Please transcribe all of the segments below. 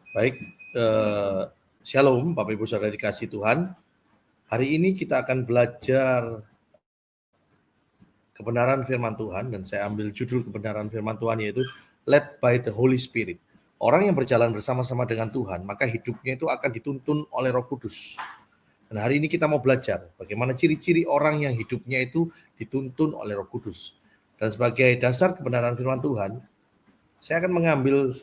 Baik, Shalom Bapak Ibu Saudara dikasih Tuhan. Hari ini kita akan belajar kebenaran firman Tuhan, dan saya ambil judul kebenaran firman Tuhan yaitu Led by the Holy Spirit. Orang yang berjalan bersama-sama dengan Tuhan, maka hidupnya itu akan dituntun oleh Roh Kudus. Dan hari ini kita mau belajar bagaimana ciri-ciri orang yang hidupnya itu dituntun oleh Roh Kudus. Dan sebagai dasar kebenaran firman Tuhan, saya akan mengambil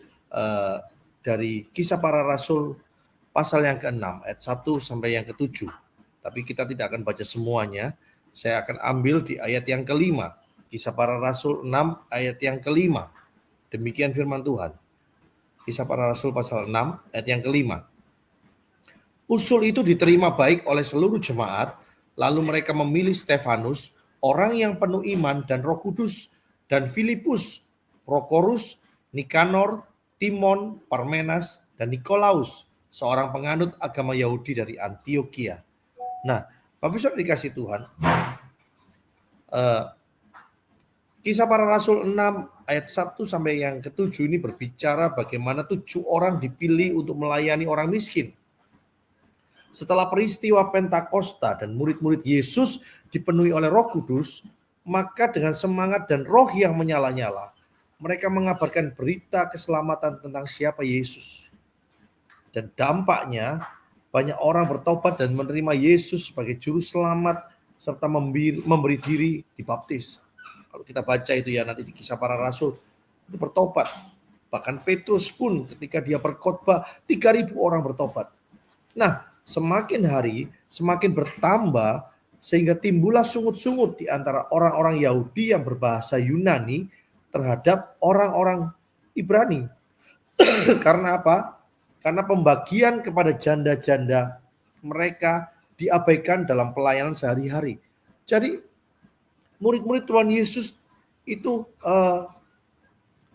dari Kisah Para Rasul pasal yang ke-6 ayat 1 sampai yang ke-7. Tapi kita tidak akan baca semuanya. Saya akan ambil di ayat yang ke-5. Kisah Para Rasul 6 ayat yang ke-5. Demikian firman Tuhan. Kisah Para Rasul pasal 6 ayat yang ke-5. Usul itu diterima baik oleh seluruh jemaat, lalu mereka memilih Stefanus, orang yang penuh iman dan Roh Kudus, dan Filipus, Prokorus, Nikanor, Timon, Parmenas, dan Nikolaus, seorang penganut agama Yahudi dari Antioquia. Nah, Bapak Saudara dikasih Tuhan, Kisah Para Rasul 6 ayat 1 sampai yang ke-7 ini berbicara bagaimana 7 orang dipilih untuk melayani orang miskin. Setelah peristiwa Pentakosta dan murid-murid Yesus dipenuhi oleh Roh Kudus, maka dengan semangat dan roh yang menyala-nyala, mereka mengabarkan berita keselamatan tentang siapa Yesus. Dan dampaknya banyak orang bertobat dan menerima Yesus sebagai juru selamat serta memberi diri dibaptis. Kalau kita baca itu ya nanti di Kisah Para Rasul, itu bertobat. Bahkan Petrus pun ketika dia berkhotbah 3.000 orang bertobat. Nah, semakin hari semakin bertambah sehingga timbullah sungut-sungut di antara orang-orang Yahudi yang berbahasa Yunani terhadap orang-orang Ibrani. Karena apa? Karena pembagian kepada janda-janda mereka diabaikan dalam pelayanan sehari-hari. Jadi murid-murid Tuhan Yesus itu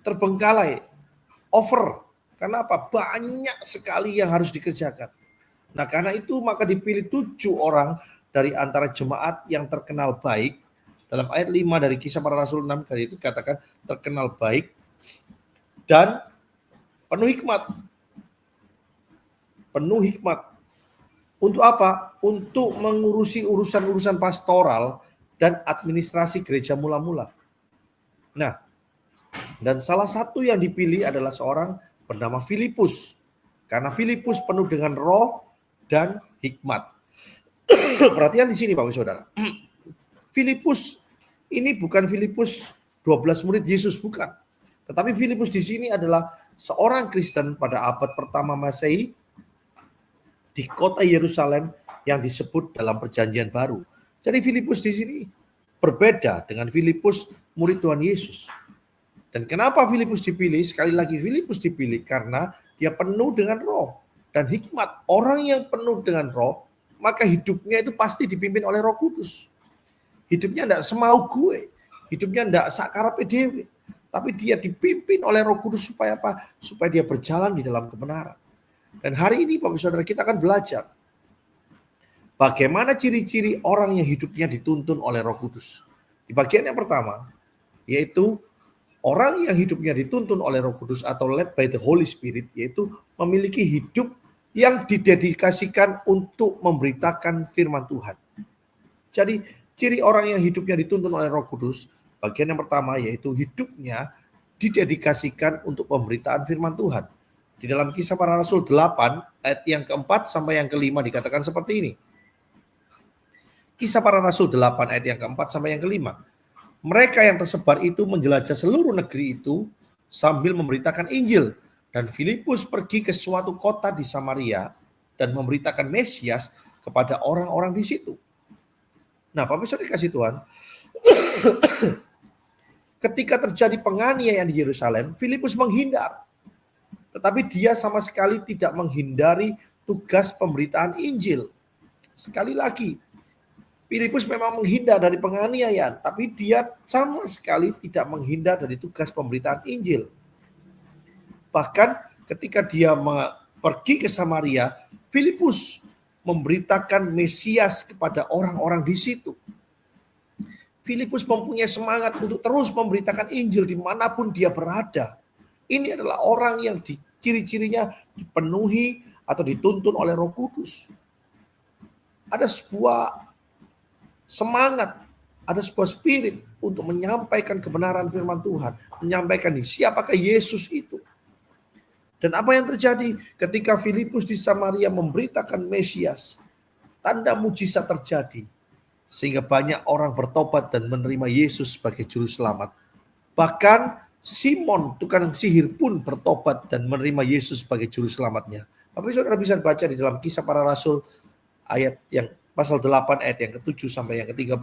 terbengkalai, over. Karena apa? Banyak sekali yang harus dikerjakan. Nah, karena itu maka dipilih 7 orang dari antara jemaat yang terkenal baik. Dalam ayat 5 dari Kisah Para Rasul 6 kali itu katakan terkenal baik dan penuh hikmat. Penuh hikmat. Untuk apa? Untuk mengurusi urusan-urusan pastoral dan administrasi gereja mula-mula. Nah, dan salah satu yang dipilih adalah seorang bernama Filipus. Karena Filipus penuh dengan roh dan hikmat. Perhatian di sini Bapak Saudara. Filipus ini bukan Filipus 12 murid Yesus, bukan. Tetapi Filipus di sini adalah seorang Kristen pada abad pertama Masehi di kota Yerusalem yang disebut dalam Perjanjian Baru. Jadi Filipus di sini berbeda dengan Filipus murid Tuhan Yesus. Dan kenapa Filipus dipilih? Sekali lagi Filipus dipilih karena dia penuh dengan roh dan hikmat. Orang yang penuh dengan roh, maka hidupnya itu pasti dipimpin oleh Roh Kudus. Hidupnya tidak semau gue, hidupnya tidak sakarepe dhewe, tapi dia dipimpin oleh Roh Kudus supaya apa? Supaya dia berjalan di dalam kebenaran. Dan hari ini Bapak Saudara kita akan belajar bagaimana ciri-ciri orang yang hidupnya dituntun oleh Roh Kudus. Di bagian yang pertama, yaitu orang yang hidupnya dituntun oleh Roh Kudus atau led by the Holy Spirit, yaitu memiliki hidup yang didedikasikan untuk memberitakan firman Tuhan. Jadi ciri orang yang hidupnya dituntun oleh Roh Kudus, bagian yang pertama yaitu hidupnya didedikasikan untuk pemberitaan firman Tuhan. Di dalam Kisah Para Rasul 8 ayat yang keempat sampai yang kelima dikatakan seperti ini. Kisah Para Rasul 8 ayat yang keempat sampai yang kelima. Mereka yang tersebar itu menjelajah seluruh negeri itu sambil memberitakan Injil. Dan Filipus pergi ke suatu kota di Samaria dan memberitakan Mesias kepada orang-orang di situ. Nah, Bapak Saudara dikasih Tuhan, ketika terjadi penganiayaan di Yerusalem, Filipus menghindar. Tetapi dia sama sekali tidak menghindari tugas pemberitaan Injil. Sekali lagi, Filipus memang menghindar dari penganiayaan, tapi dia sama sekali tidak menghindar dari tugas pemberitaan Injil. Bahkan ketika dia pergi ke Samaria, Filipus memberitakan Mesias kepada orang-orang di situ. Filipus mempunyai semangat untuk terus memberitakan Injil dimanapun dia berada. Ini adalah orang yang Ciri-cirinya dipenuhi atau dituntun oleh Roh Kudus. Ada sebuah semangat, ada sebuah spirit untuk menyampaikan kebenaran firman Tuhan, menyampaikan siapakah Yesus itu. Dan apa yang terjadi ketika Filipus di Samaria memberitakan Mesias, tanda mujizat terjadi sehingga banyak orang bertobat dan menerima Yesus sebagai juru selamat. Bahkan Simon tukang sihir pun bertobat dan menerima Yesus sebagai juru selamatnya. Bapak saudara bisa baca di dalam Kisah Para Rasul ayat yang pasal 8 ayat yang ke-7 sampai yang ke-13.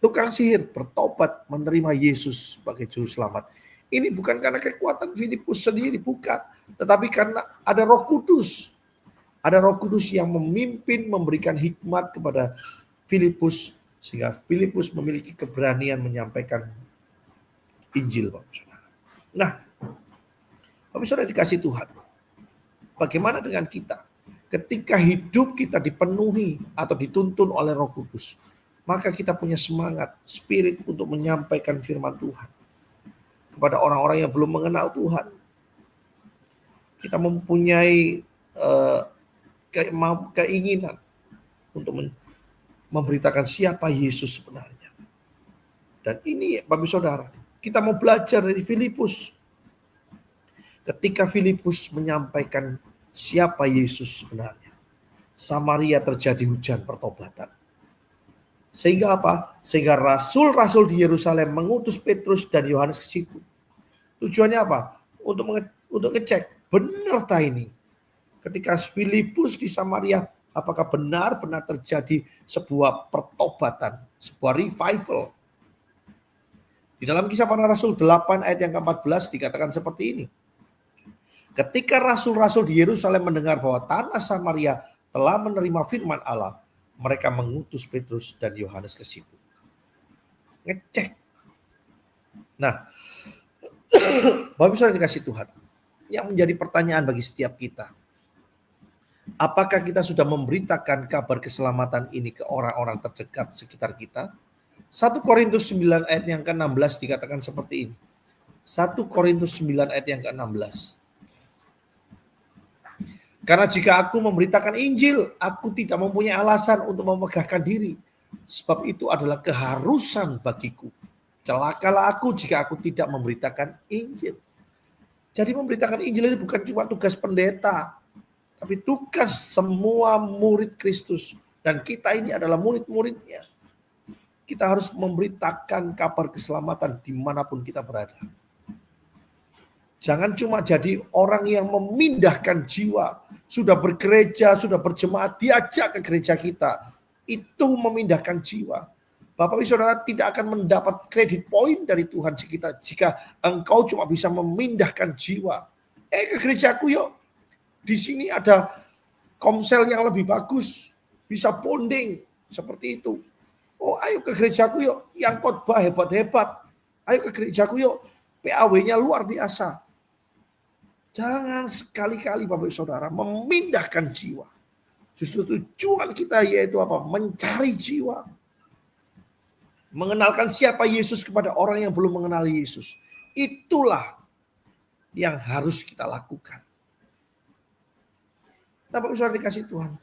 Tukang sihir bertobat menerima Yesus sebagai juru selamat. Ini bukan karena kekuatan Filipus sendiri, bukan. Tetapi karena ada Roh Kudus. Ada Roh Kudus yang memimpin, memberikan hikmat kepada Filipus sehingga Filipus memiliki keberanian menyampaikan Injil, Bapak Saudara. Nah, Bapak Saudara dikasih Tuhan. Bagaimana dengan kita? Ketika hidup kita dipenuhi atau dituntun oleh Roh Kudus, maka kita punya semangat, spirit untuk menyampaikan firman Tuhan kepada orang-orang yang belum mengenal Tuhan. Kita mempunyai keinginan untuk memberitakan siapa Yesus sebenarnya. Dan ini Bapak Saudara, kita mau belajar dari Filipus. Ketika Filipus menyampaikan siapa Yesus sebenarnya, Samaria terjadi hujan pertobatan. Sehingga apa? Sehingga rasul-rasul di Yerusalem mengutus Petrus dan Yohanes ke situ. Tujuannya apa? Untuk ngecek, benar tak ini? Ketika Filipus di Samaria, apakah benar-benar terjadi sebuah pertobatan, sebuah revival? Di dalam Kisah Para Rasul 8 ayat yang ke-14 dikatakan seperti ini. Ketika rasul-rasul di Yerusalem mendengar bahwa tanah Samaria telah menerima firman Allah, mereka mengutus Petrus dan Yohanes ke situ. Ngecek. Nah, Bapak Saudara dikasih Tuhan, yang menjadi pertanyaan bagi setiap kita, apakah kita sudah memberitakan kabar keselamatan ini ke orang-orang terdekat sekitar kita? 1 Korintus 9 ayat yang ke-16 dikatakan seperti ini. 1 Korintus 9 ayat yang ke-16. Karena jika aku memberitakan Injil, aku tidak mempunyai alasan untuk memegahkan diri. Sebab itu adalah keharusan bagiku. Celakalah aku jika aku tidak memberitakan Injil. Jadi memberitakan Injil itu bukan cuma tugas pendeta, tapi tugas semua murid Kristus. Dan kita ini adalah murid-muridnya. Kita harus memberitakan kabar keselamatan dimanapun kita berada. Jangan cuma jadi orang yang memindahkan jiwa. Sudah bergereja, sudah berjemaat, diajak ke gereja kita. Itu memindahkan jiwa. Bapak Ibu Saudara tidak akan mendapat kredit poin dari Tuhan jika engkau cuma bisa memindahkan jiwa. Ke gerejaku yuk. Di sini ada komsel yang lebih bagus. Bisa bonding. Seperti itu. Oh, ayo ke gerejaku yuk. Yang khotbah hebat-hebat. Ayo ke gerejaku yuk. PAW-nya luar biasa. Jangan sekali-kali Bapak Saudara memindahkan jiwa. Justru tujuan kita yaitu apa? Mencari jiwa. Mengenalkan siapa Yesus kepada orang yang belum mengenal Yesus. Itulah yang harus kita lakukan. Nah, Bapak Saudara dikasih Tuhan.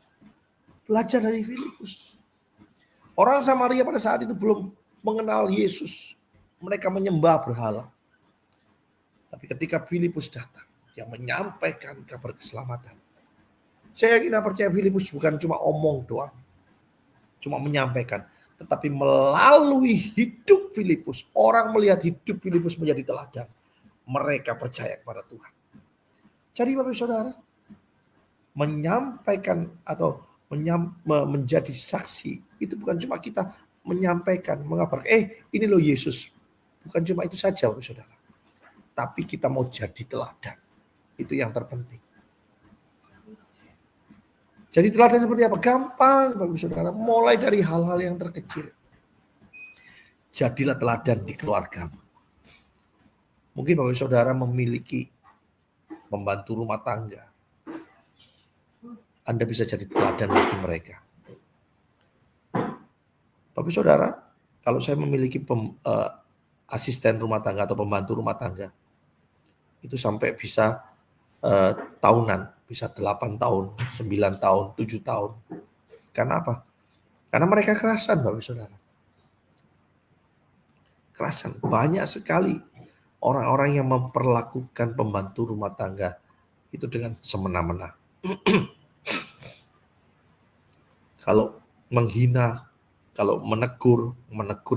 Belajar dari Filipus. Orang Samaria pada saat itu belum mengenal Yesus. Mereka menyembah berhala. Tapi ketika Filipus datang, yang menyampaikan kabar keselamatan. Saya yakin dan percaya Filipus bukan cuma omong doang. Cuma menyampaikan. Tetapi melalui hidup Filipus, orang melihat hidup Filipus menjadi teladan. Mereka percaya kepada Tuhan. Jadi Bapak Saudara, menyampaikan atau menjadi saksi, itu bukan cuma kita menyampaikan, mengabarkan, ini loh Yesus. Bukan cuma itu saja Bapak Saudara. Tapi kita mau jadi teladan. Itu yang terpenting. Jadi teladan seperti apa? Gampang Bapak Saudara. Mulai dari hal-hal yang terkecil. Jadilah teladan di keluarga. Mungkin Bapak Saudara memiliki pembantu rumah tangga. Anda bisa jadi teladan bagi mereka. Bapak Saudara, kalau saya memiliki asisten rumah tangga atau pembantu rumah tangga, itu sampai bisa tahunan, bisa 8 tahun, 9 tahun, 7 tahun. Karena apa? Karena mereka kerasan, Bapak Saudara. Kerasan. Banyak sekali orang-orang yang memperlakukan pembantu rumah tangga itu dengan semena-mena. Kalau menghina, kalau menegur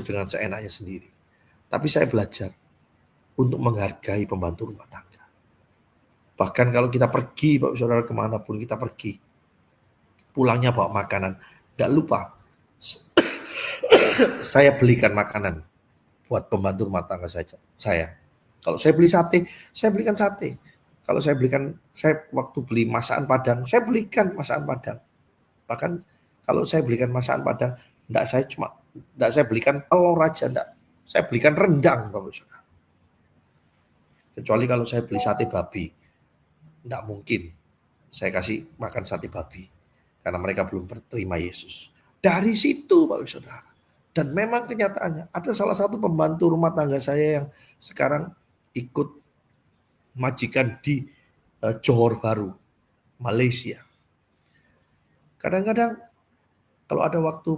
dengan seenaknya sendiri. Tapi saya belajar untuk menghargai pembantu rumah tangga. Bahkan kalau kita pergi, Bapak Saudara, kemanapun kita pergi, pulangnya bawa makanan. Tidak lupa, saya belikan makanan buat pembantu rumah tangga saya. Kalau saya beli sate, saya belikan sate. Kalau saya waktu beli masakan Padang, saya belikan masakan Padang. Bahkan kalau saya belikan masakan Padang, enggak saya belikan telur aja, enggak. Saya belikan rendang, Bapak Saudara. Kecuali kalau saya beli sate babi, enggak mungkin saya kasih makan sate babi. Karena mereka belum berterima Yesus. Dari situ, Bapak Saudara. Dan memang kenyataannya, ada salah satu pembantu rumah tangga saya yang sekarang ikut majikan di Johor Bahru, Malaysia. Kadang-kadang kalau ada waktu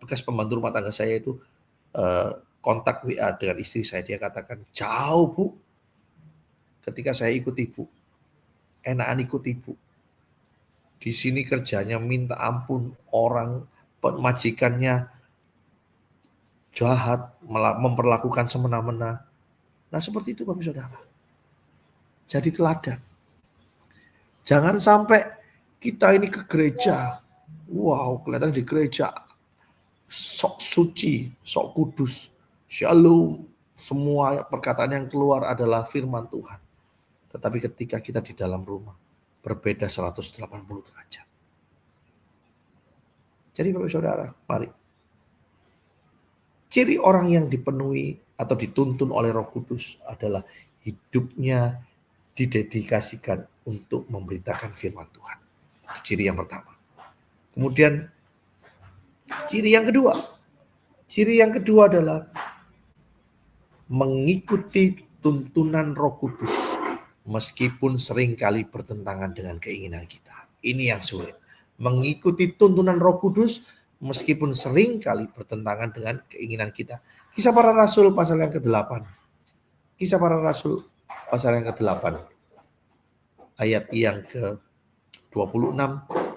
bekas pembantu rumah tangga saya itu kontak WA dengan istri saya, dia katakan, jauh Bu, ketika saya ikut Ibu, enakan ikut Ibu. Di sini kerjanya minta ampun, orang majikannya jahat, memperlakukan semena-mena. Nah seperti itu Bapak Saudara. Jadi teladan. Jangan sampai kita ini ke gereja, wow kelihatan di gereja sok suci, sok kudus, shalom, semua perkataan yang keluar adalah firman Tuhan. Tetapi ketika kita di dalam rumah, berbeda 180 derajat. Jadi Bapak Saudara, mari. Ciri orang yang dipenuhi atau dituntun oleh Roh Kudus adalah hidupnya didedikasikan untuk memberitakan firman Tuhan. Itu ciri yang pertama. Kemudian ciri yang kedua adalah mengikuti tuntunan Roh Kudus meskipun seringkali bertentangan dengan keinginan kita. Ini yang sulit. Mengikuti tuntunan Roh Kudus meskipun seringkali bertentangan dengan keinginan kita. Kisah Para Rasul pasal yang ke-8. Kisah Para Rasul pasal yang ke-8. Ayat yang ke-26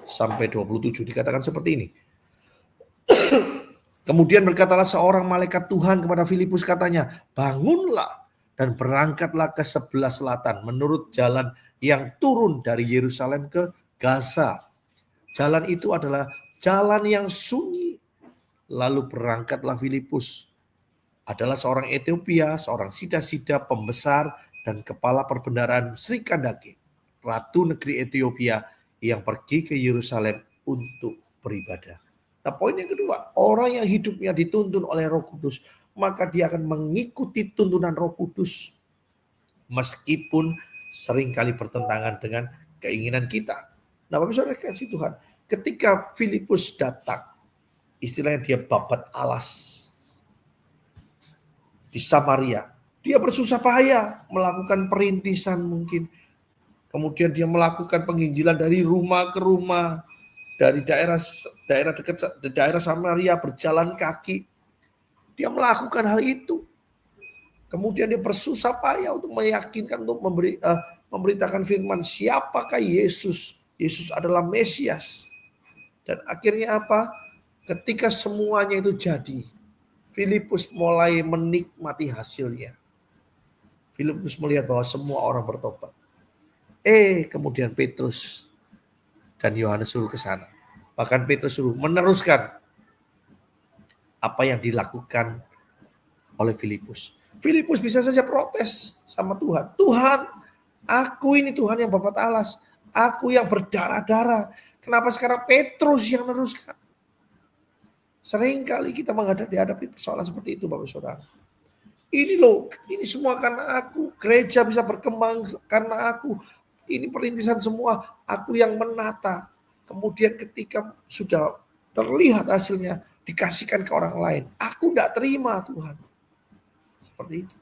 sampai 27 dikatakan seperti ini. Kemudian berkatalah seorang malaikat Tuhan kepada Filipus, katanya, bangunlah dan berangkatlah ke sebelah selatan menurut jalan yang turun dari Yerusalem ke Gaza. Jalan itu adalah jalan yang sunyi. Lalu berangkatlah Filipus. Adalah seorang Ethiopia, seorang sida-sida pembesar dan kepala perbendaharaan Sri Kandake, ratu negeri Ethiopia yang pergi ke Yerusalem untuk beribadah. Nah, poin yang kedua, orang yang hidupnya dituntun oleh Roh Kudus, maka dia akan mengikuti tuntunan Roh Kudus meskipun seringkali bertentangan dengan keinginan kita. Nah, Bapak Saudara kasih Tuhan, ketika Filipus datang, istilahnya dia babat alas di Samaria, dia bersusah payah melakukan perintisan mungkin. Kemudian dia melakukan penginjilan dari rumah ke rumah, dari daerah dekat daerah Samaria berjalan kaki. Dia melakukan hal itu. Kemudian dia bersusah payah untuk meyakinkan, untuk memberitakan firman, siapakah Yesus? Yesus adalah Mesias. Dan akhirnya apa? Ketika semuanya itu jadi, Filipus mulai menikmati hasilnya. Filipus melihat bahwa semua orang bertobat. Kemudian Petrus dan Yohanes suruh ke sana. Bahkan Petrus suruh meneruskan apa yang dilakukan oleh Filipus. Filipus bisa saja protes sama Tuhan. Tuhan, aku ini Tuhan yang babat alas. Aku yang berdarah-darah. Kenapa sekarang Petrus yang meneruskan? Seringkali kita menghadapi persoalan seperti itu, Bapak Saudara. Ini loh, ini semua karena aku. Gereja bisa berkembang karena aku. Ini perintisan semua, aku yang menata. Kemudian ketika sudah terlihat hasilnya, dikasihkan ke orang lain. Aku tidak terima Tuhan. Seperti itu.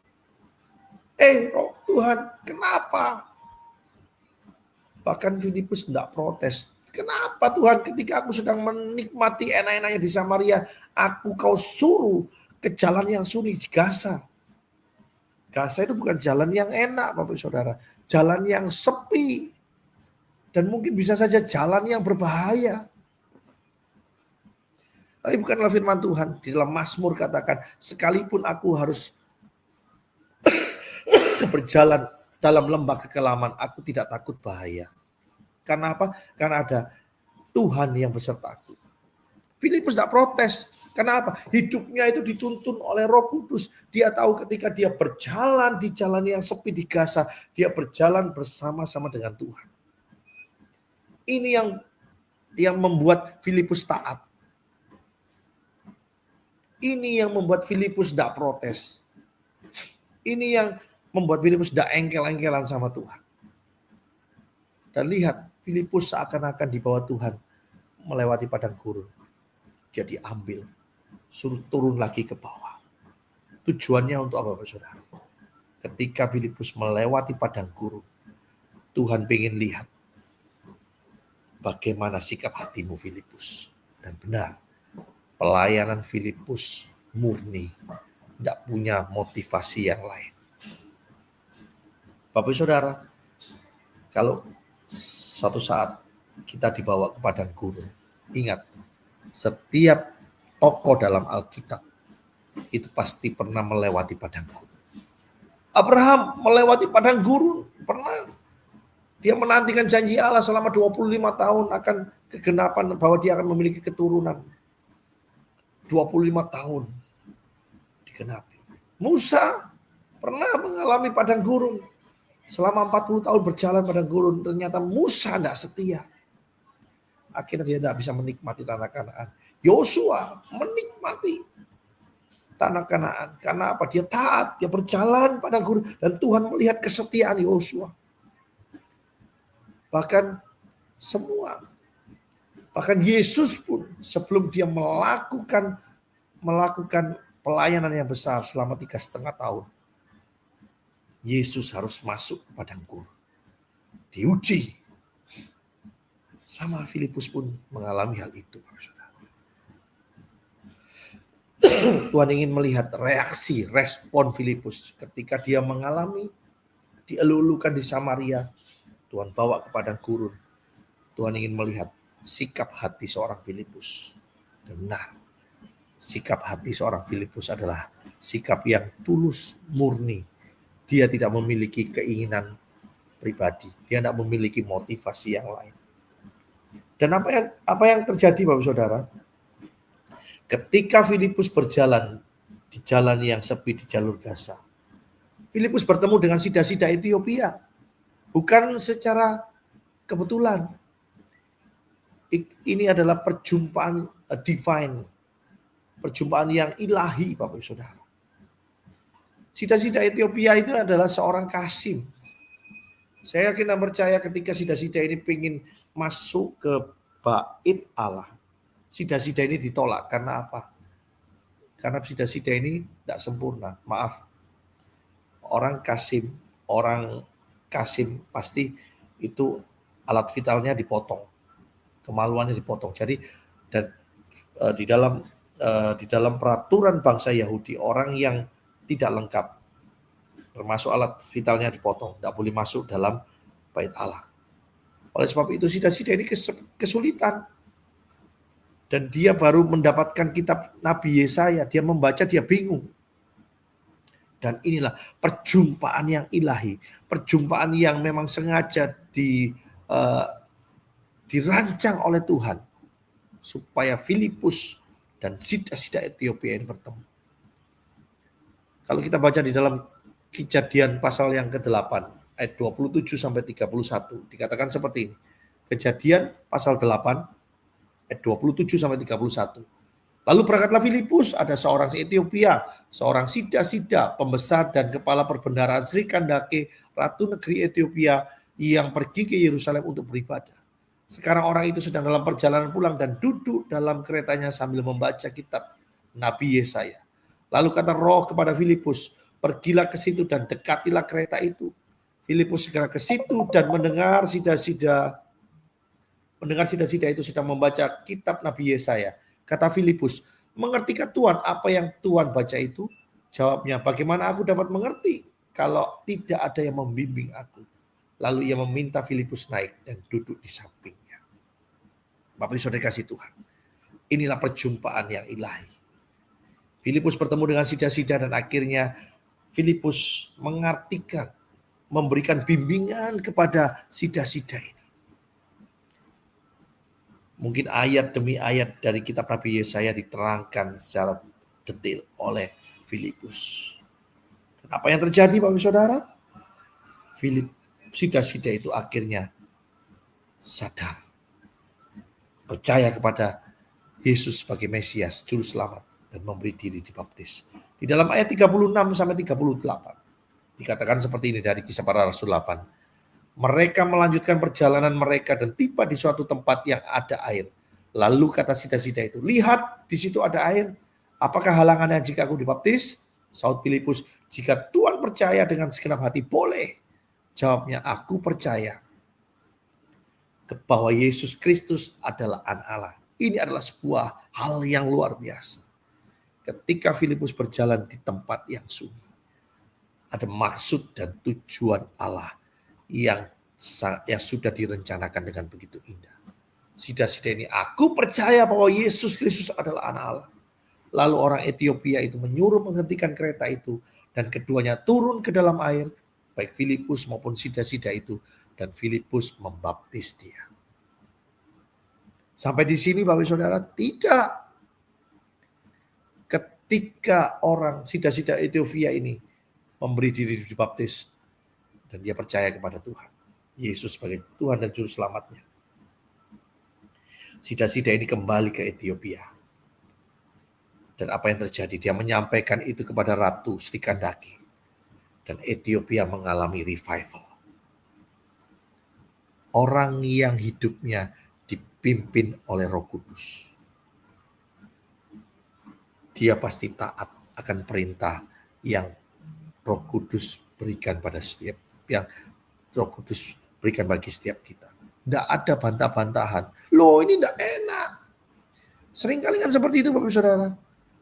Roh Tuhan, kenapa? Bahkan Filipus tidak protes. Kenapa Tuhan ketika aku sedang menikmati enak-enaknya di Samaria, kau suruh ke jalan yang sunyi di Gaza. Gaza itu bukan jalan yang enak, Bapak Saudara. Jalan yang sepi. Dan mungkin bisa saja jalan yang berbahaya. Tapi bukanlah firman Tuhan. Di dalam Mazmur katakan, sekalipun aku harus berjalan dalam lembah kekelaman, aku tidak takut bahaya. Karena apa? Karena ada Tuhan yang besertaku. Filipus tidak protes. Karena apa? Hidupnya itu dituntun oleh Roh Kudus. Dia tahu ketika dia berjalan di jalan yang sepi di Gaza, dia berjalan bersama-sama dengan Tuhan. Ini yang membuat Filipus taat. Ini yang membuat Filipus tidak protes. Ini yang membuat Filipus tidak engkel-engkelan sama Tuhan. Dan lihat, Filipus seakan-akan dibawa Tuhan melewati padang gurun. Dia diambil, suruh turun lagi ke bawah. Tujuannya untuk apa, Bapak Saudara? Ketika Filipus melewati padang gurun, Tuhan ingin lihat bagaimana sikap hatimu, Filipus. Dan benar, pelayanan Filipus murni, tidak punya motivasi yang lain. Bapak Saudara, kalau suatu saat kita dibawa ke padang gurun, ingat, setiap tokoh dalam Alkitab itu pasti pernah melewati padang gurun. Abraham melewati padang gurun, pernah. Dia menantikan janji Allah selama 25 tahun akan kegenapan bahwa dia akan memiliki keturunan. 25 tahun digenapi. Musa pernah mengalami padang gurun. Selama 40 tahun berjalan padang gurun, ternyata Musa tidak setia. Akhirnya dia tidak bisa menikmati tanah Kanaan. Yosua menikmati tanah Kanaan. Karena apa? Dia taat, dia berjalan padang gurun. Dan Tuhan melihat kesetiaan Yosua. Bahkan Yesus pun sebelum dia melakukan pelayanan yang besar selama 3,5 tahun, Yesus harus masuk ke padang gurun, diuji. Sama Filipus pun mengalami hal itu. Tuhan ingin melihat respon Filipus ketika dia mengalami dielulukan di Samaria. Tuhan bawa ke padang gurun. Tuhan ingin melihat sikap hati seorang Filipus. Dan benar, sikap hati seorang Filipus adalah sikap yang tulus, murni. Dia tidak memiliki keinginan pribadi. Dia tidak memiliki motivasi yang lain. Dan apa yang terjadi, Bapak Saudara? Ketika Filipus berjalan di jalan yang sepi di jalur Gaza, Filipus bertemu dengan sida-sida Ethiopia. Bukan secara kebetulan. Ini adalah perjumpaan divine. Perjumpaan yang ilahi, Bapak Saudara. Sida-sida Ethiopia itu adalah seorang kasim. Saya yakin dan percaya ketika sida-sida ini ingin masuk ke bait Allah, sida-sida ini ditolak. Karena apa? Karena sida-sida ini tidak sempurna. Maaf. Orang kasim pasti itu alat vitalnya dipotong, kemaluannya dipotong. Jadi dan di dalam peraturan bangsa Yahudi, orang yang tidak lengkap termasuk alat vitalnya dipotong, tidak boleh masuk dalam bait Allah. Oleh sebab itu sida-sida ini kesulitan. Dan dia baru mendapatkan kitab Nabi Yesaya, dia membaca, dia bingung. Dan inilah perjumpaan yang ilahi, perjumpaan yang memang sengaja dirancang oleh Tuhan supaya Filipus dan sida-sida Ethiopia ini bertemu. Kalau kita baca di dalam Kejadian pasal yang ke-8 ayat 27 sampai 31 dikatakan seperti ini. Kejadian pasal 8 ayat 27 sampai 31. Lalu berangkatlah Filipus, ada seorang Ethiopia, seorang sida-sida, pembesar dan kepala perbendaharaan Sri Kandake, ratu negeri Ethiopia, yang pergi ke Yerusalem untuk beribadah. Sekarang orang itu sedang dalam perjalanan pulang dan duduk dalam keretanya sambil membaca kitab Nabi Yesaya. Lalu kata Roh kepada Filipus, Pergilah ke situ dan dekatilah kereta itu. Filipus segera ke situ dan mendengar sida-sida itu sedang membaca kitab Nabi Yesaya. Kata Filipus, mengertikah Tuhan apa yang Tuhan baca itu? Jawabnya, bagaimana aku dapat mengerti kalau tidak ada yang membimbing aku? Lalu ia meminta Filipus naik dan duduk di sampingnya. Bapak Ibu Saudara kasih Tuhan, inilah perjumpaan yang ilahi. Filipus bertemu dengan sida-sida dan akhirnya Filipus mengartikan, memberikan bimbingan kepada sida-sida ini. Mungkin ayat demi ayat dari kitab Nabi Yesaya diterangkan secara detail oleh Filipus. Dan apa yang terjadi Bapak Saudara? Sida-sida itu akhirnya sadar, percaya kepada Yesus sebagai Mesias, Juru Selamat, dan memberi diri dibaptis. Di dalam ayat 36 sampai 38 dikatakan seperti ini dari Kisah Para Rasul 8. Mereka melanjutkan perjalanan mereka dan tiba di suatu tempat yang ada air. Lalu kata sida-sida itu, lihat di situ ada air. Apakah halangannya jika aku dibaptis? Saud Filipus, jika Tuhan percaya dengan segenap hati, boleh. Jawabnya, aku percaya bahwa Yesus Kristus adalah Anak Allah. Ini adalah sebuah hal yang luar biasa. Ketika Filipus berjalan di tempat yang sunyi, ada maksud dan tujuan Allah yang sudah direncanakan dengan begitu indah. Sida-sida ini, aku percaya bahwa Yesus Kristus adalah Anak Allah. Lalu orang Ethiopia itu menyuruh menghentikan kereta itu dan keduanya turun ke dalam air, baik Filipus maupun sida-sida itu, dan Filipus membaptis dia. Sampai di sini Bapak Saudara, tidak. Ketika orang sida-sida Ethiopia ini memberi diri dibaptis dan dia percaya kepada Tuhan, Yesus sebagai Tuhan dan Juru Selamatnya, sida-sida ini kembali ke Ethiopia. Dan apa yang terjadi? Dia menyampaikan itu kepada Ratu Sri Kandaki. Dan Ethiopia mengalami revival. Orang yang hidupnya dipimpin oleh Roh Kudus, dia pasti taat akan perintah yang Roh Kudus berikan pada setiap, yang Roh Kudus berikan bagi setiap kita. Tidak ada bantah-bantahan. Loh, ini tidak enak. Seringkali kan seperti itu Bapak Saudara.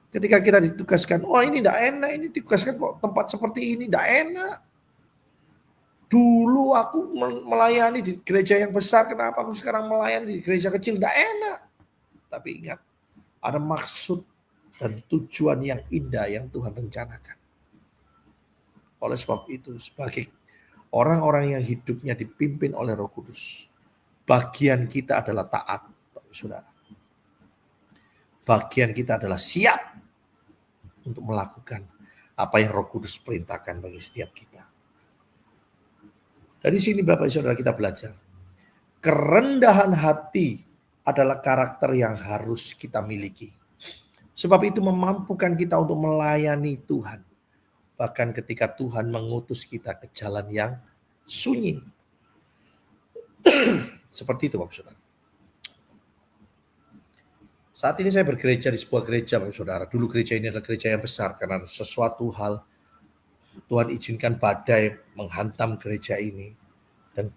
Ketika kita ditugaskan, wah ini tidak enak, ini ditugaskan kok tempat seperti ini, tidak enak. Dulu aku melayani di gereja yang besar, kenapa aku sekarang melayani di gereja kecil? Tidak enak. Tapi ingat, ada maksud dan tujuan yang indah yang Tuhan rencanakan. Oleh sebab itu, sebagai orang-orang yang hidupnya dipimpin oleh Roh Kudus, bagian kita adalah taat, Bapak Saudara. Bagian kita adalah siap untuk melakukan apa yang Roh Kudus perintahkan bagi setiap kita. Dari sini Bapak Saudara kita belajar, kerendahan hati adalah karakter yang harus kita miliki. Sebab itu memampukan kita untuk melayani Tuhan. Bahkan ketika Tuhan mengutus kita ke jalan yang sunyi. Seperti itu Bapak Saudara. Saat ini saya bergereja di sebuah gereja Bapak Saudara. Dulu gereja ini adalah gereja yang besar karena sesuatu hal Tuhan izinkan badai menghantam gereja ini. Dan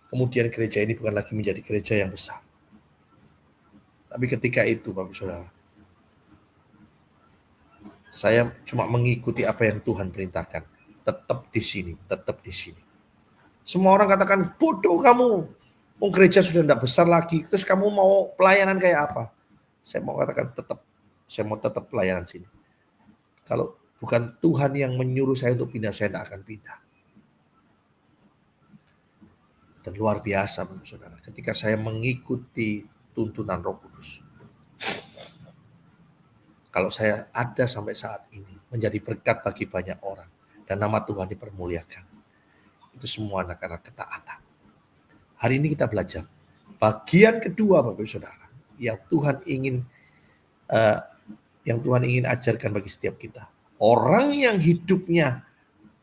kemudian gereja ini bukan lagi menjadi gereja yang besar. Tapi ketika itu Bapak Saudara, saya cuma mengikuti apa yang Tuhan perintahkan. Tetap di sini, tetap di sini. Semua orang katakan, bodoh kamu. Gereja sudah tidak besar lagi. Terus kamu mau pelayanan kayak apa? Saya mau katakan saya mau tetap pelayanan sini. Kalau bukan Tuhan yang menyuruh saya untuk pindah, saya tidak akan pindah. Dan luar biasa, saudara, ketika saya mengikuti tuntunan Roh Kudus. Kalau saya ada sampai saat ini, menjadi berkat bagi banyak orang. Dan nama Tuhan dipermuliakan. Itu semua anak-anak ketaatan. Hari ini kita belajar. Bagian kedua, Bapak Saudara, yang Tuhan ingin ajarkan bagi setiap kita. Orang yang hidupnya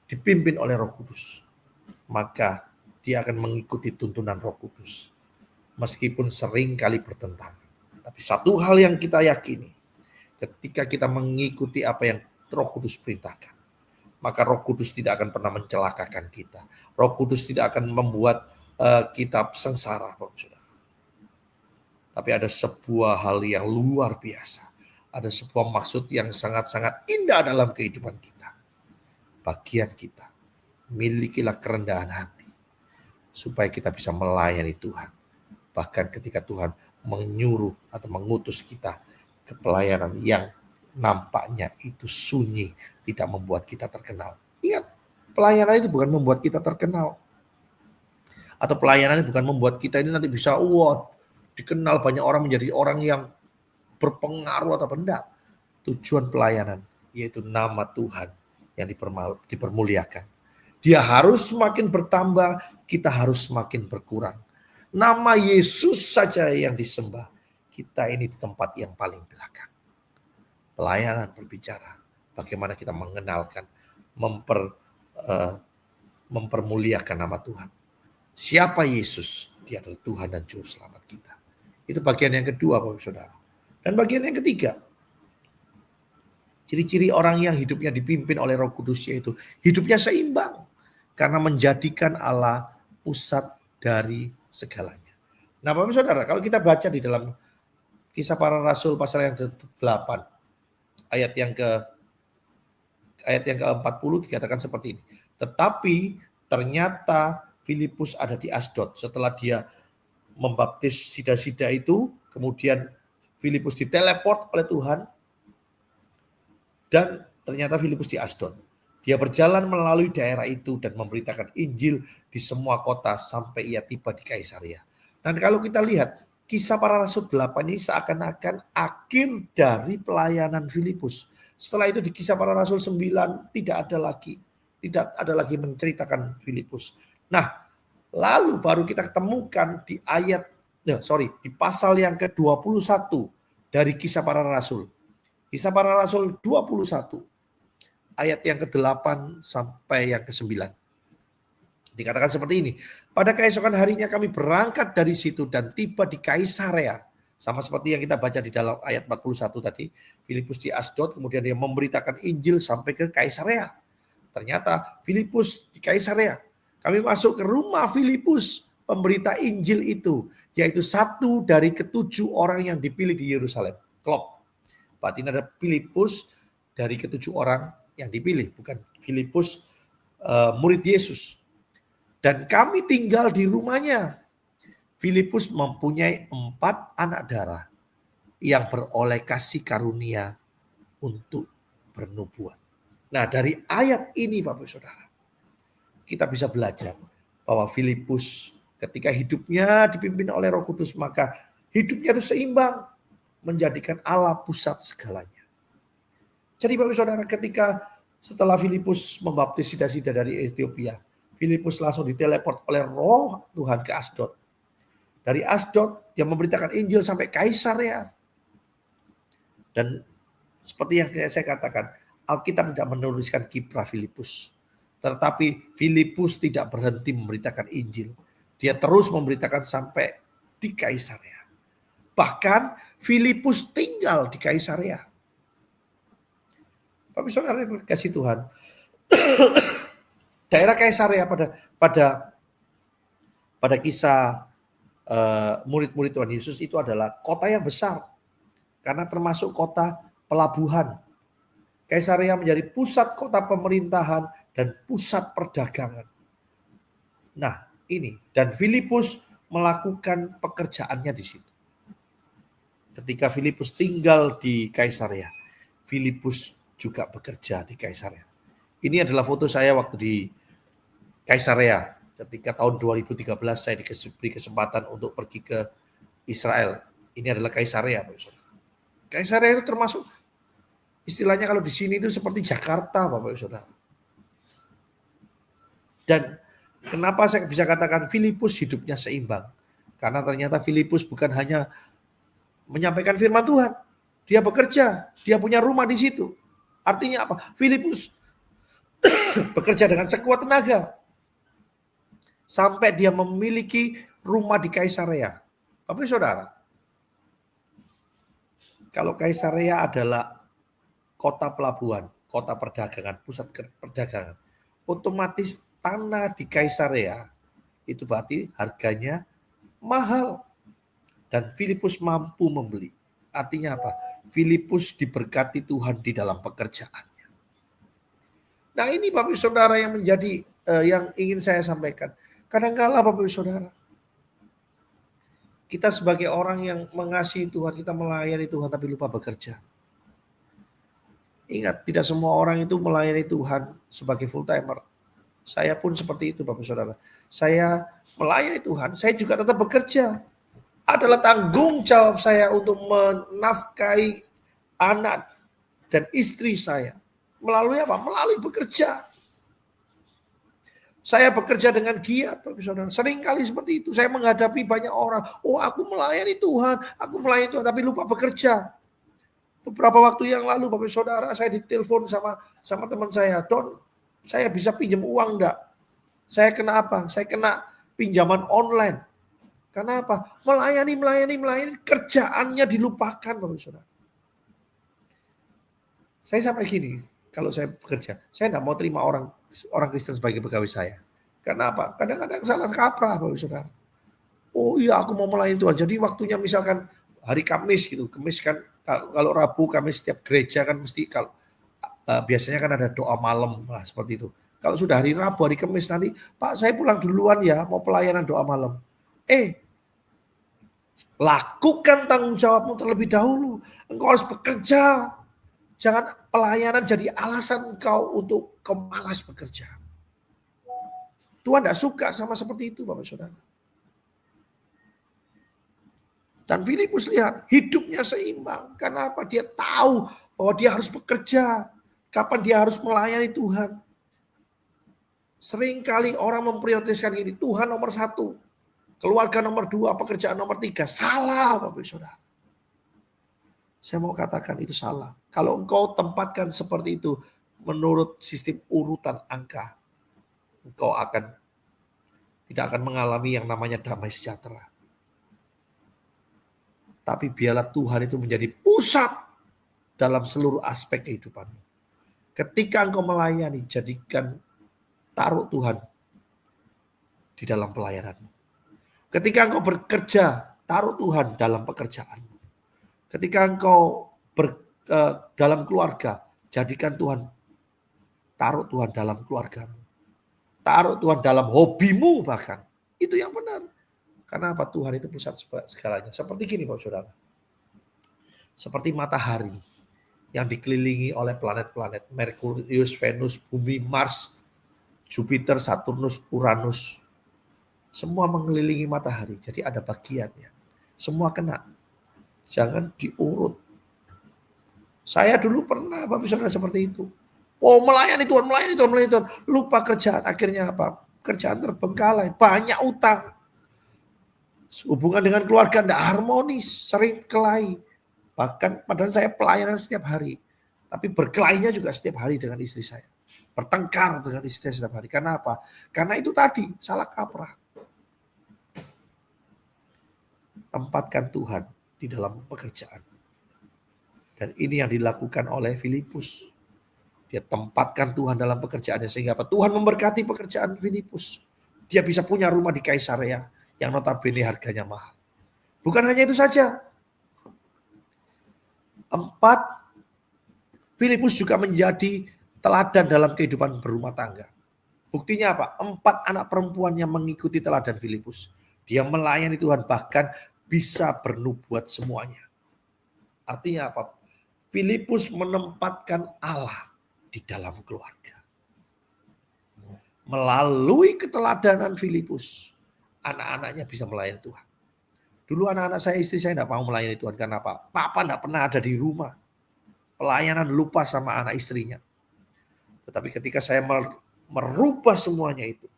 dipimpin oleh Roh Kudus, maka dia akan mengikuti tuntunan Roh Kudus. Meskipun sering kali bertentangan. Tapi satu hal yang kita yakini, ketika kita mengikuti apa yang Roh Kudus perintahkan, maka Roh Kudus tidak akan pernah mencelakakan kita. Roh Kudus tidak akan membuat kita sengsara, Bapak Saudara. Tapi ada sebuah hal yang luar biasa. Ada sebuah maksud yang sangat-sangat indah dalam kehidupan kita. Bagian kita, milikilah kerendahan hati, supaya kita bisa melayani Tuhan. Bahkan ketika Tuhan menyuruh atau mengutus kita ke pelayanan yang nampaknya itu sunyi, tidak membuat kita terkenal. Ingat, pelayanan itu bukan membuat kita terkenal. Atau pelayanan bukan membuat kita ini nanti bisa dikenal banyak orang, menjadi orang yang berpengaruh atau benda. Tujuan pelayanan yaitu nama Tuhan yang dipermuliakan. Dia harus semakin bertambah, kita harus semakin berkurang. Nama Yesus saja yang disembah, kita ini di tempat yang paling belakang. Pelayanan berbicara bagaimana kita mengenalkan, mempermuliakan nama Tuhan. Siapa Yesus? Dia adalah Tuhan dan Juru Selamat kita. Itu bagian yang kedua, Bapak Saudara. Dan bagian yang ketiga, ciri-ciri orang yang hidupnya dipimpin oleh Roh Kudus yaitu hidupnya seimbang karena menjadikan Allah pusat dari segalanya. Nah, Bapak Saudara, kalau kita baca di dalam Kisah Para Rasul pasal yang ke-8, ayat yang ke-40 dikatakan seperti ini. Tetapi ternyata Filipus ada di Asdod. Setelah dia membaptis sida-sida itu, kemudian Filipus diteleport oleh Tuhan, dan ternyata Filipus di Asdod. Dia berjalan melalui daerah itu dan memberitakan Injil di semua kota sampai ia tiba di Kaisarea. Dan kalau kita lihat, Kisah Para Rasul 8 ini seakan-akan akhir dari pelayanan Filipus. Setelah itu di Kisah Para Rasul 9 tidak ada lagi menceritakan Filipus. Nah, lalu baru kita temukan di di pasal yang ke-21 dari Kisah Para Rasul. Kisah Para Rasul 21 ayat yang ke-8 sampai yang ke-9. Dikatakan seperti ini. Pada keesokan harinya kami berangkat dari situ dan tiba di Kaisarea. Sama seperti yang kita baca di dalam ayat 41 tadi. Filipus di Asdod, kemudian dia memberitakan Injil sampai ke Kaisarea. Ternyata Filipus di Kaisarea. Kami masuk ke rumah Filipus, pemberita Injil itu, yaitu satu dari ke-7 orang yang dipilih di Yerusalem. Klop. Berarti ada Filipus dari ke-7 orang yang dipilih, bukan Filipus murid Yesus. Dan kami tinggal di rumahnya. Filipus mempunyai 4 anak darah yang beroleh kasih karunia untuk bernubuat. Nah, dari ayat ini Bapak Saudara, kita bisa belajar bahwa Filipus ketika hidupnya dipimpin oleh Roh Kudus, maka hidupnya itu seimbang, menjadikan Allah pusat segalanya. Jadi Bapak Saudara, ketika setelah Filipus membaptis sida-sida dari Ethiopia, Filipus langsung diteleport oleh Roh Tuhan ke Asdod. Dari Asdod dia memberitakan Injil sampai Kaisarea. Dan seperti yang saya katakan, Alkitab tidak menuliskan kiprah Filipus. Tetapi Filipus tidak berhenti memberitakan Injil. Dia terus memberitakan sampai di Kaisarea. Bahkan Filipus tinggal di Kaisarea. Bapak Saudara yang kasih Tuhan, daerah Kaisarea pada kisah murid-murid Tuhan Yesus itu adalah kota yang besar. Karena termasuk kota pelabuhan. Kaisarea menjadi pusat kota pemerintahan dan pusat perdagangan. Nah, ini. Dan Filipus melakukan pekerjaannya di situ. Ketika Filipus tinggal di Kaisarea, Filipus juga bekerja di Kaisarea. Ini adalah foto saya waktu di Kaisarea. Ketika tahun 2013 saya diberi kesempatan untuk pergi ke Israel. Ini adalah Kaisarea. Kaisarea itu termasuk, istilahnya kalau di sini itu seperti Jakarta, Bapak Ibu Saudara. Dan kenapa saya bisa katakan Filipus hidupnya seimbang? Karena ternyata Filipus bukan hanya menyampaikan firman Tuhan. Dia bekerja, dia punya rumah di situ. Artinya apa? Filipus bekerja dengan sekuat tenaga. Sampai dia memiliki rumah di Kaisarea. Bapak Ibu Saudara, kalau Kaisarea adalah kota pelabuhan, kota perdagangan, pusat perdagangan. Otomatis tanah di Kaisarea itu berarti harganya mahal. Dan Filipus mampu membeli. Artinya apa? Filipus diberkati Tuhan di dalam pekerjaannya. Nah ini Bapak Ibu Saudara yang menjadi yang ingin saya sampaikan. Kadang-kala Bapak Ibu Saudara, kita sebagai orang yang mengasihi Tuhan, kita melayani Tuhan tapi lupa bekerja. Ingat, tidak semua orang itu melayani Tuhan sebagai full timer. Saya pun seperti itu Bapak Saudara. Saya melayani Tuhan, saya juga tetap bekerja. Adalah tanggung jawab saya untuk menafkahi anak dan istri saya. Melalui apa? Melalui bekerja. Saya bekerja dengan giat, Bapak Saudara. Sering kali seperti itu. Saya menghadapi banyak orang. Oh, aku melayani Tuhan. Aku melayani Tuhan, tapi lupa bekerja. Beberapa waktu yang lalu, Bapak Saudara, saya ditelepon sama teman saya. Don, saya bisa pinjam uang enggak? Saya kena apa? Saya kena pinjaman online. Karena apa? Melayani. Kerjaannya dilupakan, Bapak Saudara. Saya sampai gini, kalau saya bekerja, saya tidak mau terima orang Kristen sebagai pegawai saya. Karena apa? Kadang-kadang salah kaprah, Bapak Saudara. Oh iya, aku mau melayani Tuhan. Jadi waktunya misalkan hari Kamis gitu. Kamis kan, kalau Rabu, Kamis setiap gereja kan mesti kalau biasanya kan ada doa malam lah seperti itu. Kalau sudah hari Rabu, hari Kamis nanti, Pak saya pulang duluan ya, mau pelayanan doa malam. Lakukan tanggung jawabmu terlebih dahulu. Engkau harus bekerja. Jangan pelayanan jadi alasan engkau untuk malas bekerja. Tuhan tidak suka sama seperti itu Bapak Saudara. Dan Filipus lihat hidupnya seimbang. Karena apa? Dia tahu bahwa dia harus bekerja. Kapan dia harus melayani Tuhan. Seringkali orang memprioritaskan ini. Tuhan nomor 1. Keluarga nomor 2. Pekerjaan nomor 3. Salah Bapak Saudara. Saya mau katakan itu salah. Kalau engkau tempatkan seperti itu menurut sistem urutan angka, engkau tidak akan mengalami yang namanya damai sejahtera. Tapi biarlah Tuhan itu menjadi pusat dalam seluruh aspek kehidupanmu. Ketika engkau melayani, taruh Tuhan di dalam pelayananmu. Ketika engkau bekerja, taruh Tuhan dalam pekerjaanmu. Ketika engkau dalam keluarga, jadikan Tuhan, taruh Tuhan dalam keluargamu. Taruh Tuhan dalam hobimu bahkan. Itu yang benar. Karena apa? Tuhan itu pusat segalanya. Seperti gini Bapak Saudara. Seperti matahari yang dikelilingi oleh planet-planet. Merkurius, Venus, Bumi, Mars, Jupiter, Saturnus, Uranus. Semua mengelilingi matahari. Jadi ada bagiannya. Semua kena. Jangan diurut. Saya dulu pernah Bapak Saudara seperti itu. Oh melayani Tuhan. Lupa kerjaan. Akhirnya apa? Kerjaan terbengkalai. Banyak utang. Hubungan dengan keluarga tidak harmonis. Sering kelahi. Bahkan padahal saya pelayanan setiap hari. Tapi berkelainya juga setiap hari dengan istri saya. Bertengkar dengan istri saya setiap hari. Karena apa? Karena itu tadi. Salah kaprah. Tempatkan Tuhan di dalam pekerjaan. Dan ini yang dilakukan oleh Filipus. Dia tempatkan Tuhan dalam pekerjaannya sehingga apa? Tuhan memberkati pekerjaan Filipus. Dia bisa punya rumah di Kaisarea yang notabene harganya mahal. Bukan hanya itu saja. 4, Filipus juga menjadi teladan dalam kehidupan berumah tangga. Buktinya apa? 4 anak perempuan yang mengikuti teladan Filipus. Dia melayani Tuhan bahkan bisa bernubuat semuanya. Artinya apa? Filipus menempatkan Allah di dalam keluarga. Melalui keteladanan Filipus, anak-anaknya bisa melayani Tuhan. Dulu anak-anak saya, istri saya tidak mau melayani Tuhan. Karena apa? Papa tidak pernah ada di rumah. Pelayanan lupa sama anak istrinya. Tetapi ketika saya merubah semuanya itu,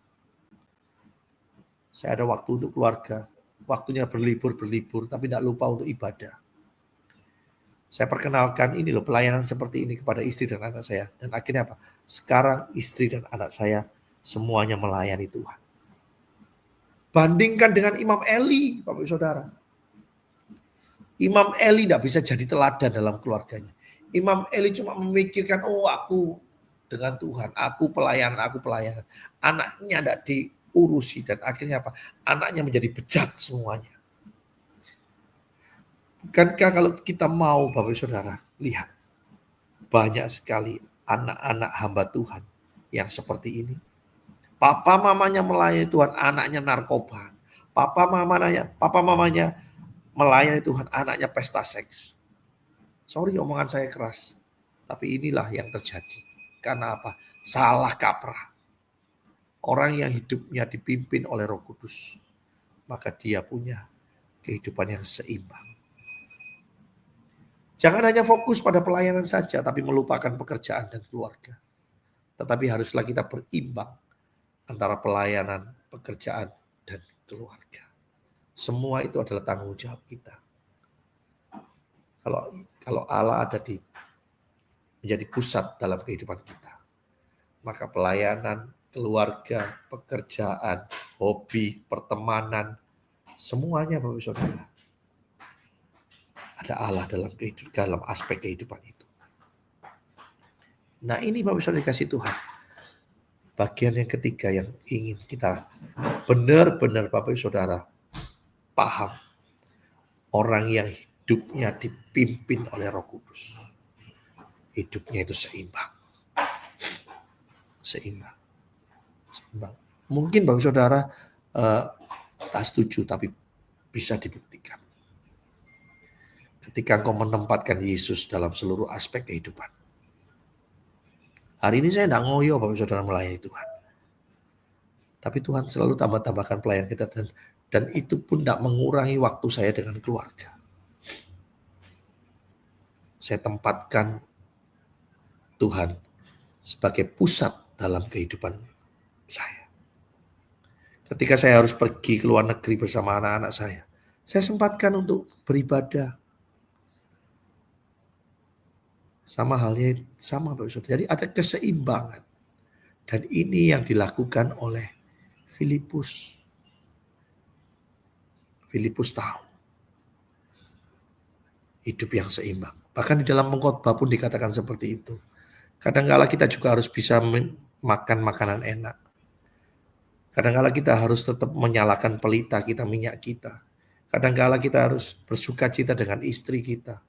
saya ada waktu untuk keluarga. Waktunya berlibur, tapi tidak lupa untuk ibadah. Saya perkenalkan ini loh pelayanan seperti ini kepada istri dan anak saya. Dan akhirnya apa? Sekarang istri dan anak saya semuanya melayani Tuhan. Bandingkan dengan Imam Eli, Bapak Saudara. Imam Eli tidak bisa jadi teladan dalam keluarganya. Imam Eli cuma memikirkan, oh aku dengan Tuhan, aku pelayanan. Anaknya tidak diurusi dan akhirnya apa? Anaknya menjadi bejat semuanya. Bukankah kalau kita mau Bapak Saudara, lihat banyak sekali anak-anak hamba Tuhan yang seperti ini. Papa mamanya melayani Tuhan, anaknya narkoba. Papa mamanya melayani Tuhan, anaknya pesta seks. Sorry omongan saya keras, tapi inilah yang terjadi. Karena apa? Salah kaprah. Orang yang hidupnya dipimpin oleh Roh Kudus, maka dia punya kehidupan yang seimbang. Jangan hanya fokus pada pelayanan saja, tapi melupakan pekerjaan dan keluarga. Tetapi haruslah kita berimbang antara pelayanan, pekerjaan, dan keluarga. Semua itu adalah tanggung jawab kita. Kalau Allah ada menjadi pusat dalam kehidupan kita, maka pelayanan, keluarga, pekerjaan, hobi, pertemanan, semuanya Bapak Saudara, ada Allah dalam aspek kehidupan itu. Nah ini Bapak Saudara dikasih Tuhan. Bagian yang ketiga yang ingin kita benar-benar Bapak Saudara paham. Orang yang hidupnya dipimpin oleh Roh Kudus, hidupnya itu seimbang. Mungkin Bapak Saudara tak setuju, tapi bisa dibuktikan. Ketika engkau menempatkan Yesus dalam seluruh aspek kehidupan. Hari ini saya tidak ngoyo Bapak Saudara melayani Tuhan. Tapi Tuhan selalu tambah-tambahkan pelayan kita dan itu pun tidak mengurangi waktu saya dengan keluarga. Saya tempatkan Tuhan sebagai pusat dalam kehidupan saya. Ketika saya harus pergi ke luar negeri bersama anak-anak saya sempatkan untuk beribadah. Sama halnya, sama Bapak Saudara. Jadi ada keseimbangan. Dan ini yang dilakukan oleh Filipus. Filipus tahu hidup yang seimbang. Bahkan di dalam pengkhotbah pun dikatakan seperti itu. Kadang-kala kita juga harus bisa makan makanan enak. Kadang-kala kita harus tetap menyalakan pelita kita, minyak kita. Kadang-kala kita harus bersuka cita dengan istri kita.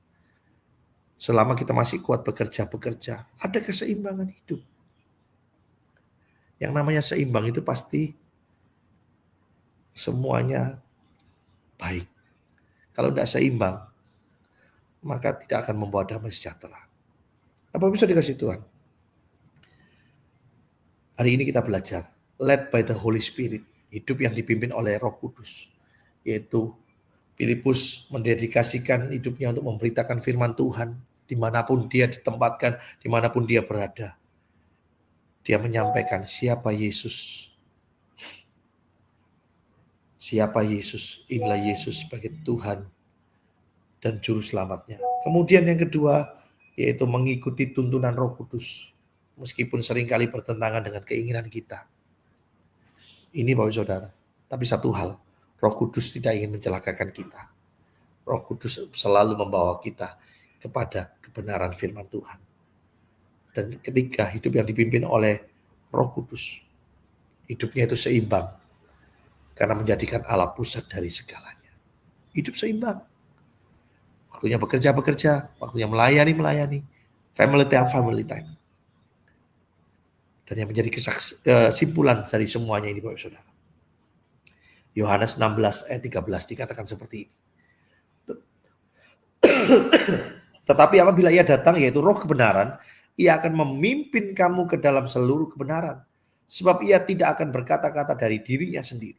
Selama kita masih kuat bekerja, ada keseimbangan hidup. Yang namanya seimbang itu pasti semuanya baik. Kalau tidak seimbang, maka tidak akan membawa damai sejahtera. Apa bisa dikasih Tuhan? Hari ini kita belajar, led by the Holy Spirit, hidup yang dipimpin oleh Roh Kudus. Yaitu Filipus mendedikasikan hidupnya untuk memberitakan firman Tuhan, dimanapun dia ditempatkan, dimanapun dia berada. Dia menyampaikan siapa Yesus. Siapa Yesus? Inilah Yesus sebagai Tuhan dan Juru Selamatnya. Kemudian yang kedua, yaitu mengikuti tuntunan Roh Kudus. Meskipun seringkali bertentangan dengan keinginan kita. Ini Bapak Saudara. Tapi satu hal, Roh Kudus tidak ingin mencelakakan kita. Roh Kudus selalu membawa kita kepada kebenaran firman Tuhan. Dan ketika hidup yang dipimpin oleh Roh Kudus, hidupnya itu seimbang. Karena menjadikan Allah pusat dari segalanya. Hidup seimbang. Waktunya bekerja, waktunya melayani. Family time. Dan yang menjadi kesimpulan dari semuanya ini Bapak Saudara. Yohanes 16 ayat 13 dikatakan seperti ini. Tetapi apabila ia datang, yaitu Roh kebenaran, ia akan memimpin kamu ke dalam seluruh kebenaran. Sebab ia tidak akan berkata-kata dari dirinya sendiri.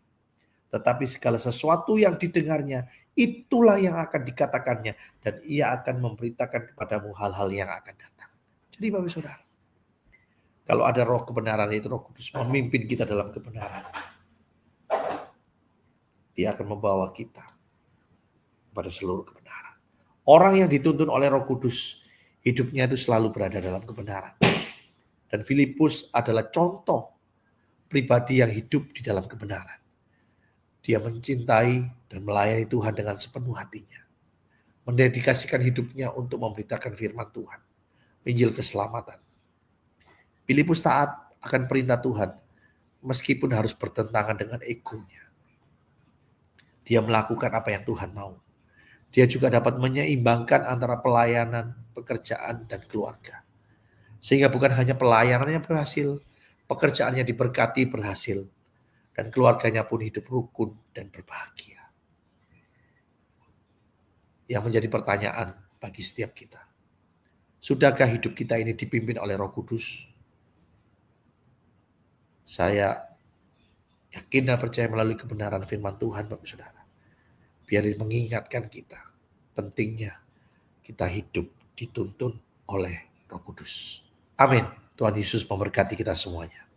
Tetapi segala sesuatu yang didengarnya, itulah yang akan dikatakannya. Dan ia akan memberitakan kepadamu hal-hal yang akan datang. Jadi Bapak Saudara, kalau ada Roh kebenaran, yaitu Roh Kudus memimpin kita dalam kebenaran, dia akan membawa kita pada seluruh kebenaran. Orang yang dituntun oleh Roh Kudus, hidupnya itu selalu berada dalam kebenaran. Dan Filipus adalah contoh pribadi yang hidup di dalam kebenaran. Dia mencintai dan melayani Tuhan dengan sepenuh hatinya. Mendedikasikan hidupnya untuk memberitakan firman Tuhan. Injil keselamatan. Filipus taat akan perintah Tuhan meskipun harus bertentangan dengan egonya. Dia melakukan apa yang Tuhan mau. Dia juga dapat menyeimbangkan antara pelayanan, pekerjaan, dan keluarga. Sehingga bukan hanya pelayanannya berhasil, pekerjaannya diberkati berhasil, dan keluarganya pun hidup rukun dan berbahagia. Yang menjadi pertanyaan bagi setiap kita. Sudahkah hidup kita ini dipimpin oleh Roh Kudus? Saya yakin dan percaya melalui kebenaran firman Tuhan, Bapak Saudara. Biar mengingatkan kita pentingnya kita hidup dituntun oleh Roh Kudus. Amin. Tuhan Yesus memberkati kita semuanya.